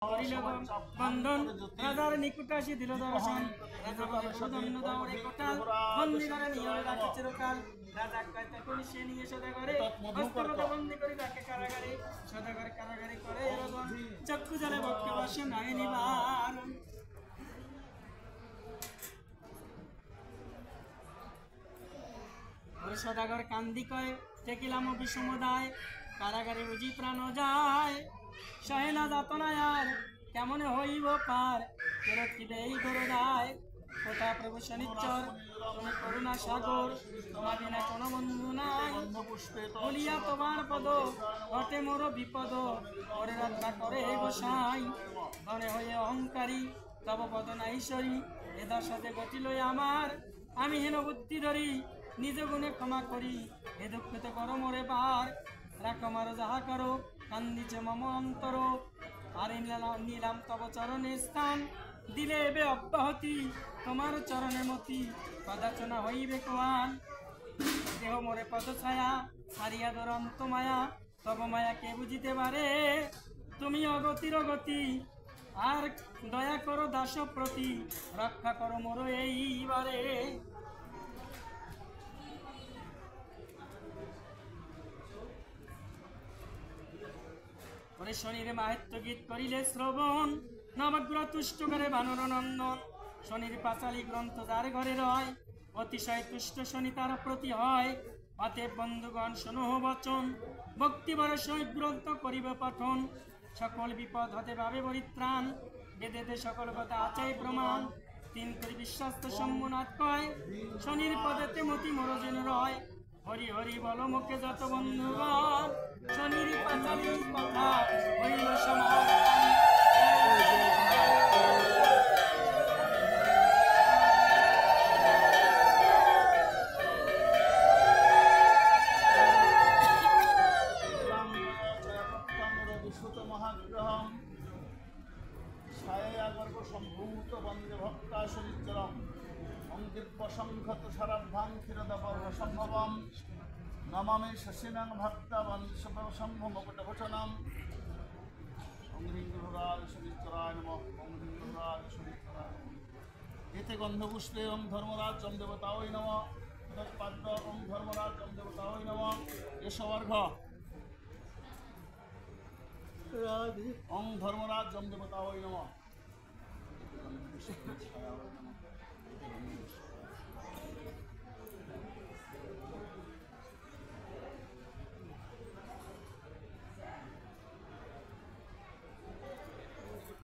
বন্ধন রাজার নিকট আসি দিল দর্শন রাজা বলে প্রদন্ন দাওরে কোটাল বন্দি করে নিয়ে রাখে চিরকাল রাজা কইতে কোন সে নিয়ে সদাগরে হস্তগত বন্দি করে রাখে কারাগারে সদাগর কারাগারে করে রোদন চক্ষু জলে বক্ষে বসে নাই নিবার ওরে সদাগর কান্দি কয় টেকিলাম বিষমদায় কারাগারে বুঝি প্রাণ যায় সহে না যাতনায় আর কেমন হইব পার ফেরত কি দেই গরদায় কোথা প্রভু শনিশ্চর তুমি করুণা সাগর তোমার বিনা কোনো বন্ধু নাই বলিয়া তোমার পদ ঘটে মোর বিপদ ওরে রক্ষা করে গোসাই ধনে হয়ে অহংকারী তব পদ নাইশ্বরী এ দশাতে ঘটিল আমার আমি হেন বুদ্ধি ধরি নিজ গুণে ক্ষমা করি এ দুঃখতে করো মোরে বার রাখো মারো যাহা করো কান্দিছে মম অন্তর আর নিলাম তব চরণে স্থান দিলে এবে অব্যাহতি তোমার চরণে মতি কদাচনা হইবে কোয়ান দেহ মোরে পদ ছায়া হারিয়া দুরন্ত মায়া তব মায়া কে বুঝিতে পারে তুমি অগতির গতি আর দয়া করো দাস প্রতি রক্ষা করো মোর এইবারে শনির মাহাত্য গীত করিলে শ্রবণ নবগ্রহ তুষ্ট করে বানর নন্দন শনির পাঁচালী গ্রন্থ যার ঘরে রয় অতিশয় তুষ্ট শনি তার প্রতি হয় অতএব বন্ধুগণ শোনো বচন ভক্তিবর সহিত গ্রন্থ করিবে পঠন সকল বিপদ হতে ভাবে পরিত্রাণ বেদেতে সকল কথা আচাই প্রমাণ তিন করি বিশ্বাস্ত সম্মনাথ কয় শনির পদেতে মতি মরজেন রয় হরি হরি বল মুখে যত বন্ধুগণ শনির পাঁচালী কথা হইল সমাজ সম্ভূত বন্দে ভক্তা শনিচরম অঙ্কিত সারাভ্যাং ক্ষীরদম্ভবম নমামি শশিনাং ভক্তাবন শম্ভমকুটভূষণম অঙ্ঘ্রিঙ্গরাজ শনিচরায় নমঃ অঙ্ঘ্রিঙ্গরাজ শনিচরায় এতে গন্ধপুষ্পে ওম ধর্মরাজ চম দেবতায় নমঃ তৎপাদ্য ওম ধর্মরাজ চম দেবতায় নমঃ এসবর্ঘ ওম ধর্মরাজ চম দেবতায় নমঃ